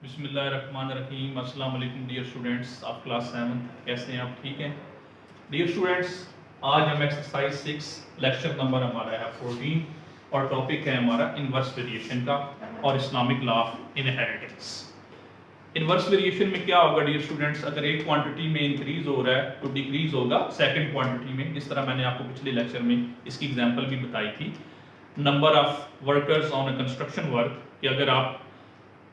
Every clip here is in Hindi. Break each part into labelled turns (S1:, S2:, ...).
S1: बिस्मिल्लाहिर्रहमानिर्रहीम। अस्सलाम वालेकुम डियर स्टूडेंट्स, आप क्लास 7 कैसे हैं? आप ठीक हैं? डियर स्टूडेंट्स, आज हम एक्सरसाइज 6 लेक्चर नंबर हमारा है 14 और टॉपिक है हमारा इन्वर्स वेरिएशन का और Islamic law of inheritance. Inverse variation में क्या होगा डियर स्टूडेंट्स? अगर एक क्वांटिटी में इंक्रीज हो रहा है तो डिक्रीज होगा सेकंड क्वांटिटी में। जिस तरह मैंने आपको पिछले लेक्चर में इसकी एग्जांपल भी बताई थी, number of workers on a construction work, कि अगर आप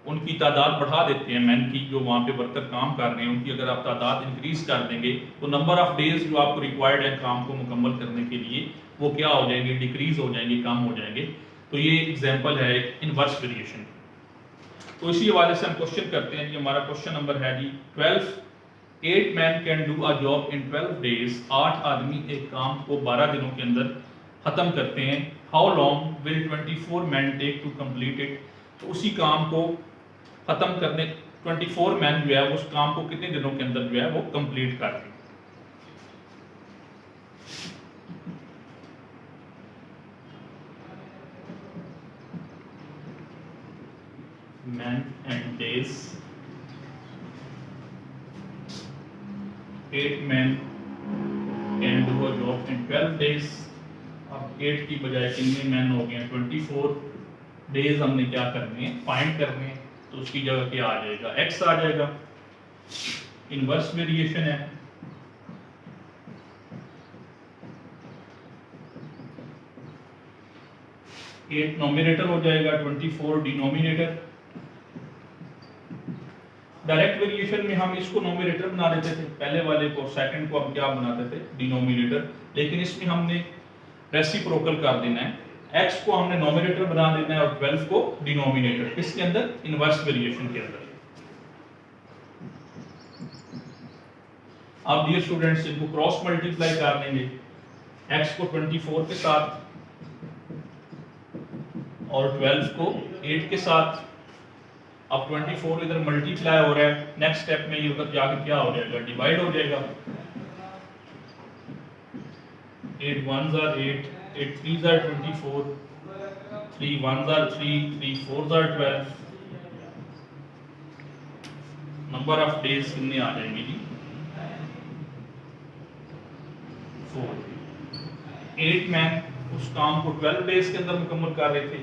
S1: उनकी तादाद बढ़ा देते हैं, मैन की जो वहाँ पे वर्कर काम कर रहे हैं उनकी अगर आप तादाद इंक्रीज कर देंगे तो नंबर ऑफ डेज जो आपको रिक्वायर्ड है काम को मुकम्मल करने के लिए वो क्या हो जाएंगे? डिक्रीज हो जाएंगे, कम हो जाएंगे। तो ये एग्जांपल है इन्वर्स वेरिएशन। तो इसी हवाले से हम क्वेश्चन करते हैं जी। हमारा क्वेश्चन नंबर है जी 12। 8 man can do a job in 12 days. 8 आदमी एक काम को 12 दिनों के अंदर खत्म करते हैं। How long will 24 man take to complete it. तो उसी काम को खत्म करने 24 मैन जो है उस काम को कितने दिनों के अंदर जो है वो कंप्लीट कर दें। Man and days. 8 man can do a job in 12 days. अब 8 की बजाय कितने मैन हो गए? 24 डेज हमने क्या करने हैं? फाइंड करने हैं। तो उसकी जगह क्या आ जाएगा? x आ जाएगा। इन्वर्स वेरिएशन है। एट नॉमिनेटर हो जाएगा, 24 डिनोमिनेटर। डायरेक्ट वेरिएशन में हम इसको नॉमिनेटर बना देते थे, पहले वाले को, सेकंड को हम क्या बनाते थे? डिनोमिनेटर। लेकिन इसमें हमने रेसिप्रोकल कर देना है। x को हमने नॉमिनेटर बना देना है और 12 को डिनोमिनेटर। किसके अंदर? इन्वर्स वेरिएशन के अंदर। अब डियर स्टूडेंट्स इनको क्रॉस मल्टीप्लाई कर लेंगे, x को 24 के साथ और 12 को 8 के साथ। अब 24 इधर मल्टीप्लाई हो रहा है, नेक्स्ट स्टेप में ये उधर जाकर क्या हो जाएगा? डिवाइड हो जाएगा। 8 1s are 8, 8 3s are 24, 3 1s are 3, 3 4s are 12। Number of days कितने आ जाएंगे जी? 4। 8 मैन उस काम को 12 डेज के अंदर मुकम्मल कर रहे थे।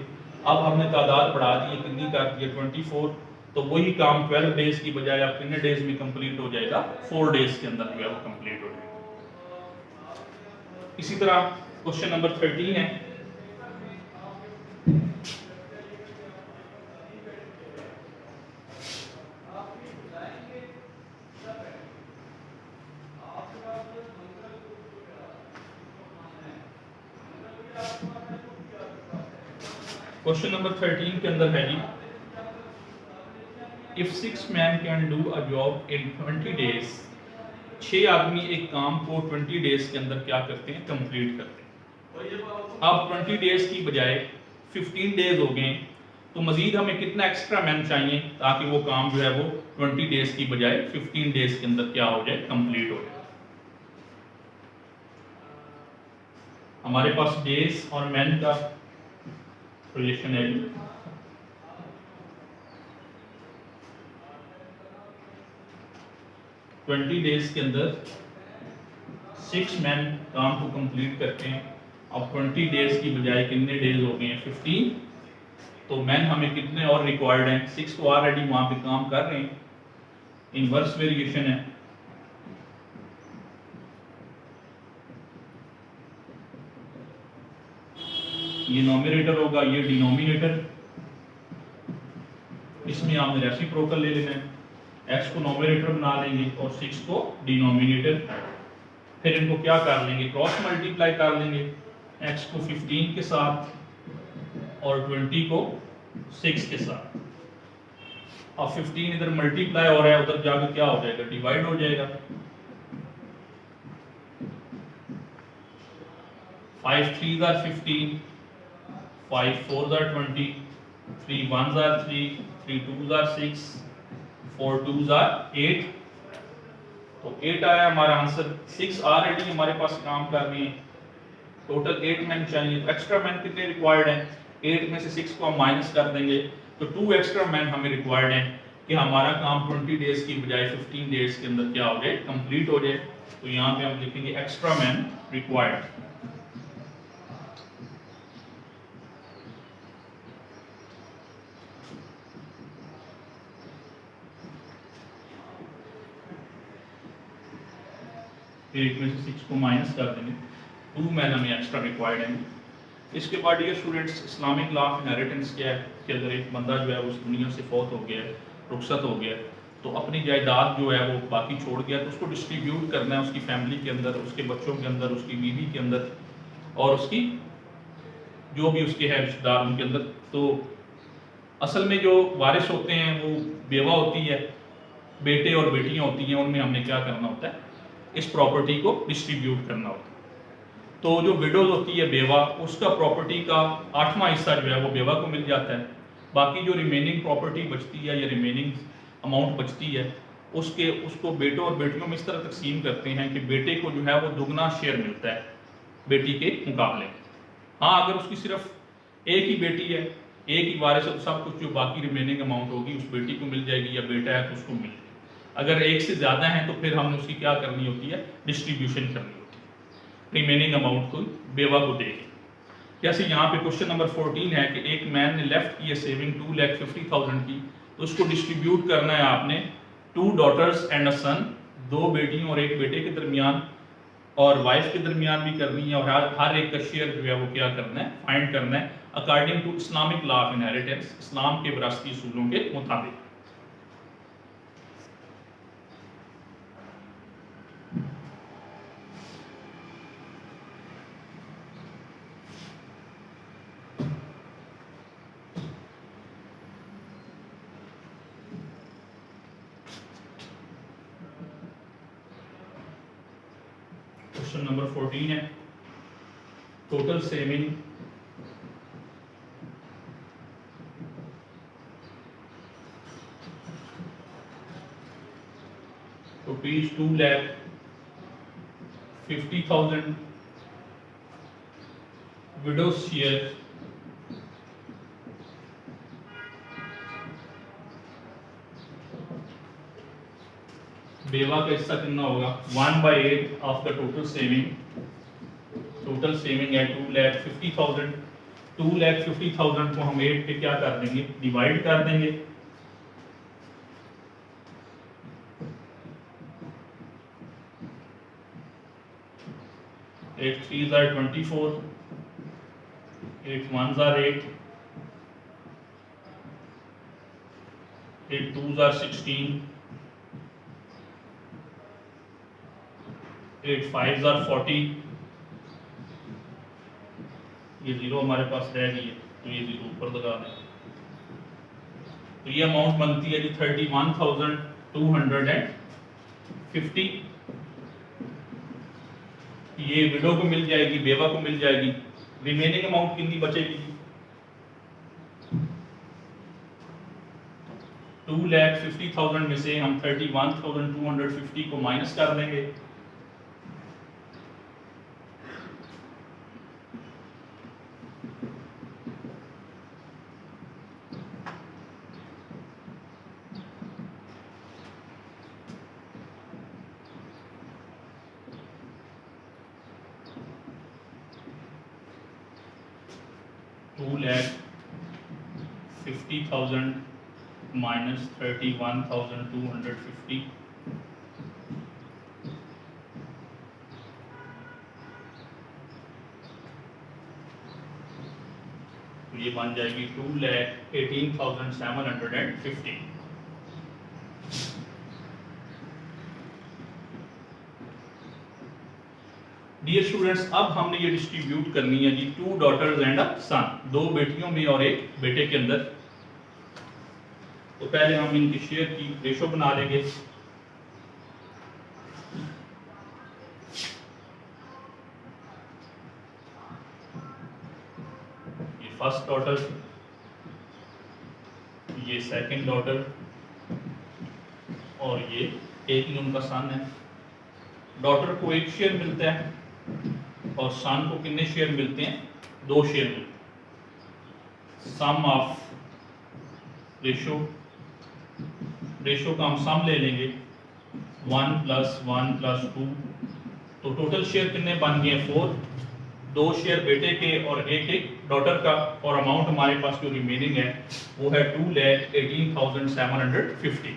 S1: अब हमने तादाद बढ़ा दी, कितनी कर दी? 24। तो वही काम 12 डेज की बजाय अब कितने डेज में कंप्लीट हो जाएगा? 4 डेज के अंदर जो है वो कंप्लीट हो जाएगा। इसी तरह क्वेश्चन नंबर 13 है। क्वेश्चन नंबर 13 के अंदर है जी, if 6 man can do a job in 20 days. 6 आदमी एक काम को 20 डेज के अंदर क्या करते हैं? कंप्लीट करते हैं। अब 20 डेज की बजाय 15 डेज हो गए, तो मजीद हमें कितना एक्स्ट्रा मैन चाहिए ताकि वो काम जो है वो 20 डेज की बजाय 15 डेज के अंदर क्या हो जाए? कंप्लीट हो जाए। हमारे पास डेज और मैन का रिलेशन है। 20 डेज के अंदर 6 मैन काम को कंप्लीट करते हैं। अब 20 डेज की बजाय कितने डेज हो गए हैं? 15। तो मैन हमें कितने और रिक्वायर्ड हैं? 6 तो ऑलरेडी वहां पे काम कर रहे हैं। इन्वर्स वेरिएशन है। ये नॉमिनेटर होगा, ये डिनोमिनेटर। इसमें आपने रेसिप्रोकल ले लेना है। x को नॉमिनेटर बना लेंगे और 6 को डिनोमिनेटर। फिर इनको क्या कर लेंगे? क्रॉस मल्टीप्लाई कर लेंगे, x को 15 के साथ और 20 को 6 के साथ। अब 15 इधर मल्टीप्लाई हो रहा है, उधर जाकर क्या हो जाएगा? डिवाइड हो जाएगा। 5 3s are 15, 5 4s are 20, 3 1s are 3, 3 2s are 6, 4 2s are 8। तो 8 आया हमारा आंसर। 6 ऑलरेडी हमारे पास काम कर रही है, टोटल 8 मैन चाहिए। तो एक्स्ट्रा मैन कितने रिक्वायर्ड हैं? 8 में से 6 को हम माइनस कर देंगे तो 2 एक्स्ट्रा मैन हमें रिक्वायर्ड हैं। कि हमारा काम 20 डेज की बजाय 15 डेज के अंदर क्या हो जाए, कंप्लीट हो जाए। तो यहाँ पे हम लिखेंगे एक्स्ट्रा मैन रिक्वायर्ड। एक में से 6 को माइनस कर देंगे, 2 मैन हमें एक्स्ट्रा रिक्वायर्ड हैं। इसके बाद dear students, Islamic law of inheritance क्या है कि अगर एक बंदा जो है उस दुनिया से फौत हो गया है, रुखसत हो गया, तो अपनी जायदाद जो है वो बाकी छोड़ गया, तो उसको डिस्ट्रीब्यूट करना है उसकी फैमिली के अंदर, उसके बच्चों के अंदर, उसकी बीवी के अंदर और उसकी जो भी उसके है रिश्तेदार उनके अंदर। तो असल में जो वारिस होते हैं वो बेवा होती है, बेटे और बेटियां होती हैं, उनमें हमने क्या करना होता है, इस प्रॉपर्टी को डिस्ट्रीब्यूट करना होता है। तो जो विडोज होती है बेवा, उसका प्रॉपर्टी का 8वां हिस्सा जो है वो बेवा को मिल जाता है। बाकी जो रिमेनिंग प्रॉपर्टी बचती है या रिमेनिंग अमाउंट बचती है उसको बेटों और बेटियों में इस तरह तकसीम करते हैं कि बेटे को जो है वो दुगना शेयर मिलता है बेटी के मुकाबले। हाँ, अगर उसकी सिर्फ एक ही बेटी है, एक ही वारिस है, तो सब कुछ जो बाकी रिमेनिंग अमाउंट होगी उस बेटी को मिल जाएगी, या बेटा है तो उसको मिल जाएगी। अगर एक से ज़्यादा है तो फिर हमने उसकी क्या करनी होती है, डिस्ट्रीब्यूशन करनी होती है, रिमेनिंग अमाउंट को बेवा को देगी। जैसे यहाँ पे क्वेश्चन नंबर 14 है कि एक मैन ने लेफ्ट की है सेविंग 2,50,000 की, तो उसको डिस्ट्रीब्यूट करना है आपने 2 डॉटर्स एंड अ सन, 2 बेटियों और एक बेटे के दरमियान, और वाइफ के दरमियान भी करनी है, और हर एक का शेयर जो है वो क्या करना है, फाइंड करना है according to Islamic law of inheritance, इस्लाम के विरासती उसूलों के मुताबिक। क्वेश्चन नंबर 14 है total saving rupees 2,50,000 widow share बेवा का हिस्सा कितना होगा, 1/8 of the total saving. Total saving है 2,50,000। 2,50,000 को हम 8 पे क्या कर देंगे, डिवाइड कर देंगे। Eight 3s are 24, 8 1s are 8, 8 2s are 16, 8 5s are 40। ये जीरो हमारे पास रह गई है तो ये जीरो ऊपर लगा दें, तो ये अमाउंट बनती है जी 31,250। ये विडो को मिल जाएगी, बेवा को मिल जाएगी। रिमेनिंग अमाउंट कितनी बचेगी, 2,50,000 में से हम 31,250 को माइनस कर देंगे। $2,50,000 minus 31,250, तो ये बन जाएगी 2,18,750। डियर स्टूडेंट्स, अब हमने ये डिस्ट्रीब्यूट करनी है जी 2 डॉटर्स एंड अ सन, 2 बेटियों में और एक बेटे के अंदर। तो पहले हम इनकी शेयर की रेशो बना लेंगे। ये फर्स्ट डॉटर, ये सेकंड डॉटर, और ये एक ही उनका सन है। डॉटर को 1 शेयर मिलता है और सन को कितने शेयर मिलते हैं, 2 शेयर मिलते हैं। सम ऑफ रेशो रेशो का हम सम ले लेंगे 1 + 1 + 2, तो टोटल शेयर कितने बन गए 4, 2 शेयर बेटे के और एक डॉटर का, और अमाउंट हमारे पास जो रिमेनिंग है वो है 2,18,750।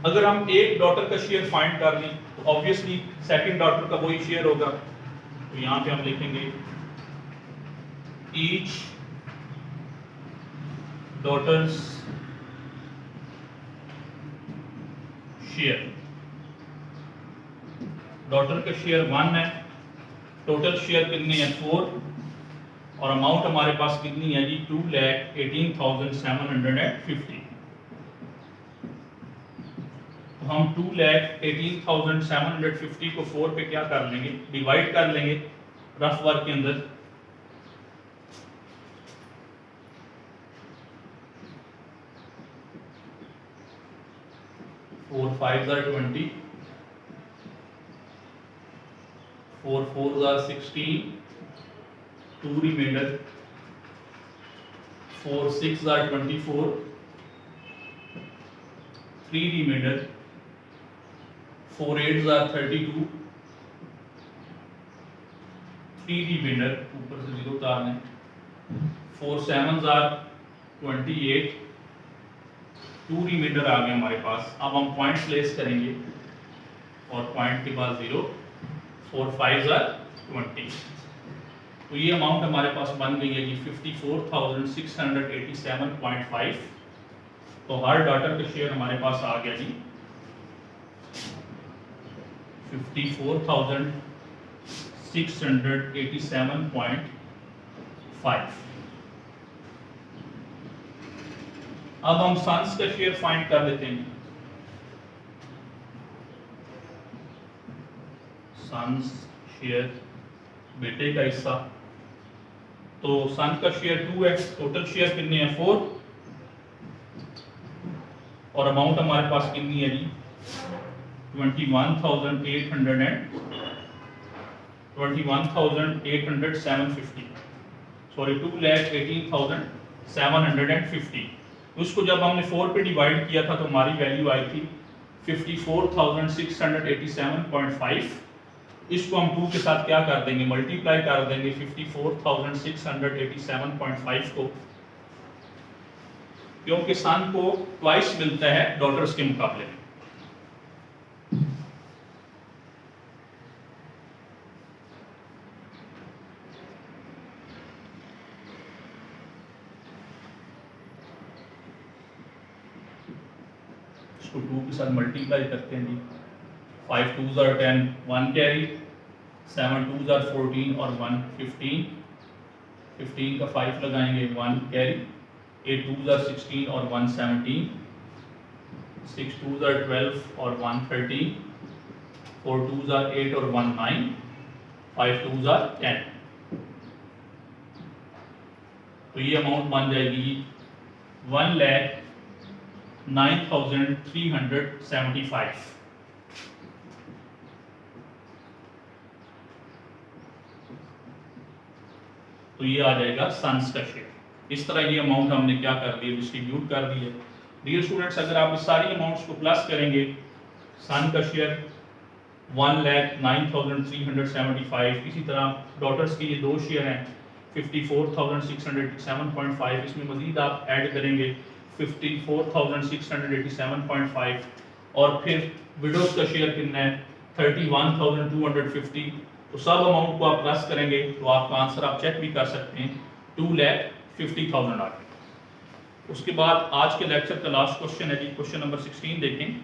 S1: अगर हम एक डॉटर का शेयर फाइंड कर लें तो ऑब्वियसली सेकंड डॉटर का वही शेयर होगा, तो यहाँ पे हम लिखेंगे ईच डॉटर्स शेयर। डॉटर का शेयर 1 है, टोटल शेयर कितनी है 4, और अमाउंट हमारे पास कितनी है जी 2,18,750। तो हम 2,18,750 को 4 पे क्या कर लेंगे, डिवाइड कर लेंगे रफ वर्क के अंदर। Four 5 are 20, 4 4 are 16, 2 remainder, 4 6 are 24, 3 remainder, 4 8 are 32, 3 remainder, ऊपर से 0 उतारने, 4 7 are 28, 2 रिमाइंडर आ गए हमारे पास। अब हम पॉइंट प्लेस करेंगे और पॉइंट के बाद 0, 4 5 are 20, तो ये अमाउंट हमारे पास बन गई है जी 54,687.5। तो हर डॉटर का शेयर हमारे पास आ गया जी 54,687.5। अब हम सन्स का शेयर फाइंड कर लेते हैं। सन्स शेयर बेटे का हिस्सा, तो सन का शेयर 2 है, टोटल शेयर कितने हैं 4, और अमाउंट हमारे पास कितनी है जी 21,850, सॉरी 2,18,750। उसको जब हमने 4 पे डिवाइड किया था तो हमारी वैल्यू आई थी 54,687.5। इसको हम 2 के साथ क्या कर देंगे, मल्टीप्लाई कर देंगे 54,687.5 को, क्योंकि सन को ट्वाइस मिलता है डॉटर्स के मुकाबले में। इसको 2 के साथ मल्टीप्लाई करते हैं जी, 5 2s are 10, 1 carry, 7 2s are 14 और 1 15, 15 का 5 लगाएंगे 1 कैरी, 8 2s are 16 और 1 17, 6 2s are 12 और 1 13, 4 2s are 8 और 1 9, 5 2s are 10। तो ये अमाउंट बन जाएगी 1,09,375। तो ये आ जाएगा सन्स का शेयर। इस तरह ये अमाउंट हमने क्या कर दिया, डिस्ट्रीब्यूट कर दी है। डियर स्टूडेंट्स, अगर आप इस सारी अमाउंट्स को प्लस करेंगे, सन का शेयर 1,09,375, इसी तरह डॉटर्स के ये 2 शेयर हैं 54,687.5, इसमें मजीद आप ऐड करेंगे 54,687.5, और फिर विडोज का शेयर कितना है 31,250। तो सब अमाउंट को आप प्लस करेंगे तो आपका आंसर आप चेक भी कर सकते हैं 2,50,000 आ गया। उसके बाद आज के लेक्चर का लास्ट क्वेश्चन है जी, क्वेश्चन नंबर 16 देखें।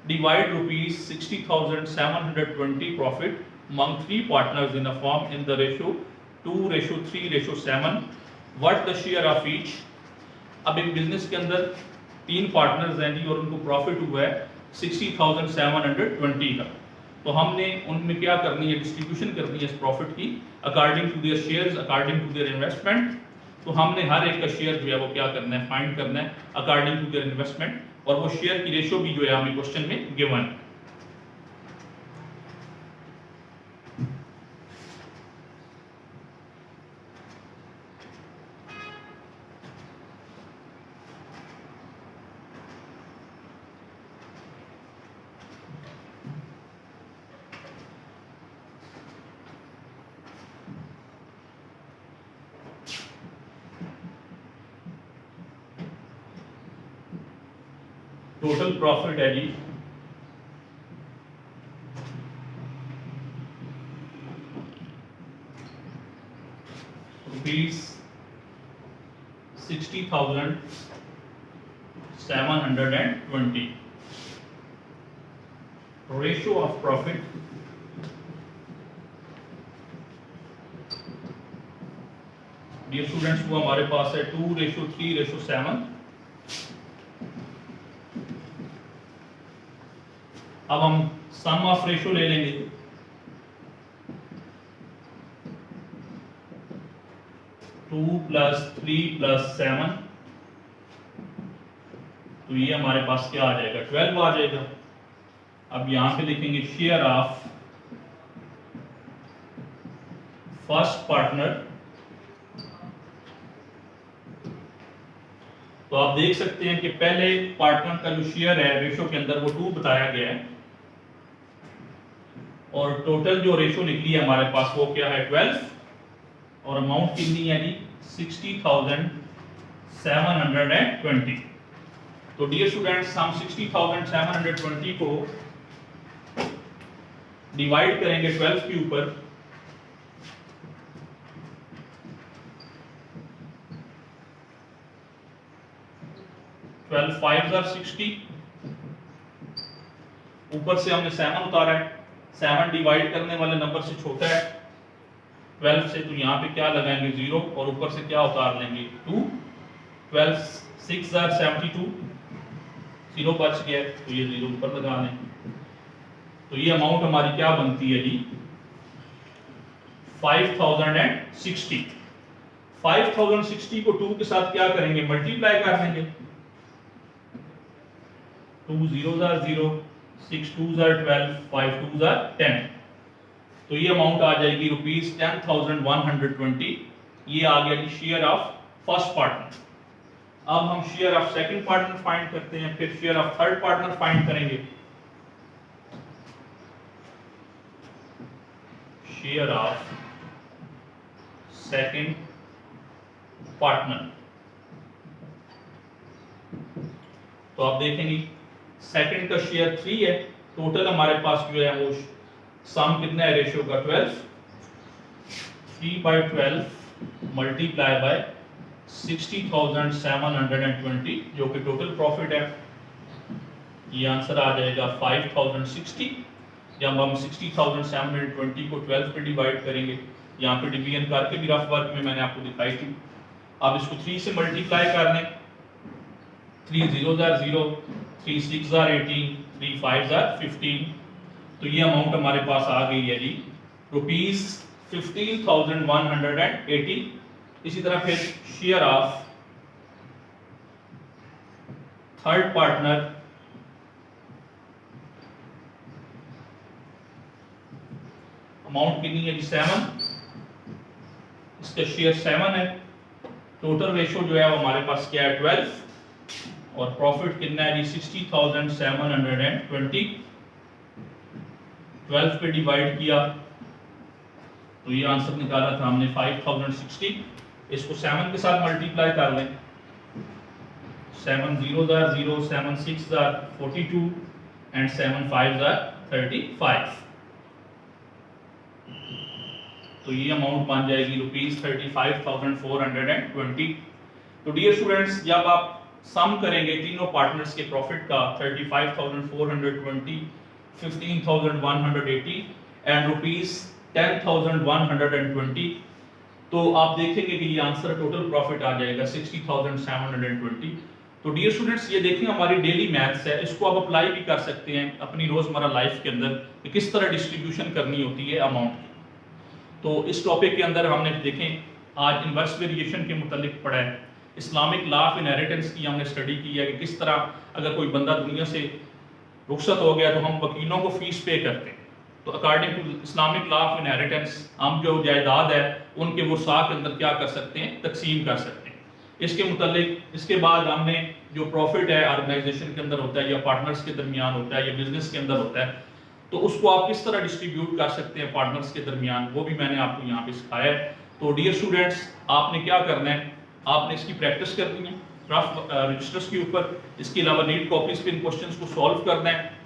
S1: Divide ₹60,720 profit among 3 partners in a firm in the ratio 2:3:7, what the share of each। अब एक बिजनेस के अंदर 3 पार्टनर्स हैं जी और उनको प्रॉफिट हुआ है 60,720 का, तो हमने उनमें क्या करनी है, डिस्ट्रीब्यूशन करनी है इस प्रॉफिट की according to their shares, according to their investment. तो हमने हर एक का शेयर जो है वो क्या करना है, फाइंड करना है अकॉर्डिंग टू देयर इन्वेस्टमेंट, और वो शेयर की रेशो भी जो है हमें क्वेश्चन में गिवन है। टोटल प्रॉफिट है जी ₹60,720. Ratio of profit dear students वो हमारे पास है 2:3:7। अब हम सम ऑफ रेशियो ले लेंगे। टू प्लस 3 प्लस 7, तो ये हमारे पास क्या आ जाएगा 12 आ जाएगा। अब यहां पे लिखेंगे शेयर ऑफ फर्स्ट पार्टनर। तो आप देख सकते हैं कि पहले पार्टनर का जो शेयर है रेशो के अंदर वो 2 बताया गया है, और टोटल जो रेशो निकली है हमारे पास वो क्या है 12, और अमाउंट कितनी है जी 60,720। तो डियर स्टूडेंट्स हम 60,720 को डिवाइड करेंगे 12 के ऊपर, 12 5 60, ऊपर से हमने 7 उतारा है, 7 डिवाइड करने वाले नंबर से छोटा है 12 से, तो यहाँ पे क्या लगाएंगे 0, और ऊपर से क्या उतार लेंगे 2। 12 6 72, 0 बच गया तो ये 0 ऊपर लगा लें। तो ये अमाउंट हमारी क्या बनती है जी 5060। 5060 को 2 के साथ क्या करेंगे मल्टीप्लाई कर देंगे, 2 0s are 0, 6 2s are 12, 5 2s are 10। तो ये अमाउंट आ जाएगी ₹10,120। ये आ गया जी शेयर ऑफ फर्स्ट पार्टनर। अब हम share of second partner find करते हैं, फिर share of third partner find करेंगे। शेयर ऑफ सेकंड पार्टनर, तो आप देखेंगे सेकंड का शेयर 3 है, टोटल हमारे पास जो है वो सम कितना है रेशियो का 12, 3/12 मल्टीप्लाई बाय 60,720 जो कि टोटल प्रॉफिट है। ये आंसर आ जाएगा 5060। जब हम 60,720 को 12 पे डिवाइड करेंगे, यहाँ पे डिवीजन करके भी रफ वर्क में मैंने आपको दिखाई थी। अब इसको 3 से मल्टीप्लाई कर लें, 3 0s are 0, 3 6s are 18, 3 5s are 15। तो ये अमाउंट हमारे पास आ गई है जी ₹15,180। इसी तरह फिर share of third partner, amount कितनी है जी 7, इसका शेयर 7 है, टोटल रेशियो जो है वो हमारे पास क्या है 12, और प्रॉफिट कितना है जी 60,720। 12 पे डिवाइड किया तो ये आंसर निकाला था हमने 5060। इसको 7 के साथ मल्टीप्लाई कर लें, 7 0s are 0, 7 6s are 42 and 7 5s are 35। तो ये अमाउंट बन जाएगी ₹35,420। तो डियर स्टूडेंट्स जब आप सम करेंगे तीनों पार्टनर्स के प्रॉफिट का 35,420, 15,180 एंड ₹10,120, तो आप देखेंगे कि ये आंसर टोटल प्रॉफिट आ जाएगा 60,720। तो डियर स्टूडेंट्स ये देखें हमारी डेली मैथ्स है, इसको आप अप्लाई भी कर सकते हैं अपनी रोजमर्रा लाइफ के अंदर कि किस तरह डिस्ट्रीब्यूशन करनी होती है अमाउंट की। तो इस टॉपिक के अंदर हमने देखें आज इनवर्स वेरिएशन के मुतालिक पढ़ा है, इस्लामिक लॉ ऑफ इनहेरिटेंस की हमने स्टडी की है कि किस तरह अगर कोई बंदा दुनिया से रुखसत हो गया तो हम वकीलों को फीस पे करते हैं। तो according to Islamic law of inheritance हम जो जायदाद है उनके वसा के अंदर क्या कर सकते हैं तकसीम कर सकते हैं। इसके मुतालिक इसके बाद हमने जो प्रॉफिट है ऑर्गेनाइजेशन के अंदर होता है या पार्टनर्स के दरमियान होता है या बिजनेस के अंदर होता है, तो उसको आप किस तरह डिस्ट्रीब्यूट कर सकते हैं पार्टनर्स के दरमियान, वो भी मैंने आपको यहाँ पे सिखाया है। तो डियर स्टूडेंट्स आपने क्या करना है, आपने इसकी प्रैक्टिस करनी है ड्राफ्ट रजिस्टर्स के ऊपर। इसके अलावा नीट कॉपीज पे इन क्वेश्चंस को सॉल्व करना है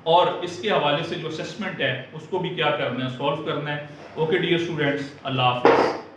S1: और इसके हवाले से जो असेसमेंट है उसको भी क्या करना है, सॉल्व करना है। ओके डियर स्टूडेंट्स, अल्लाह हाफिज़।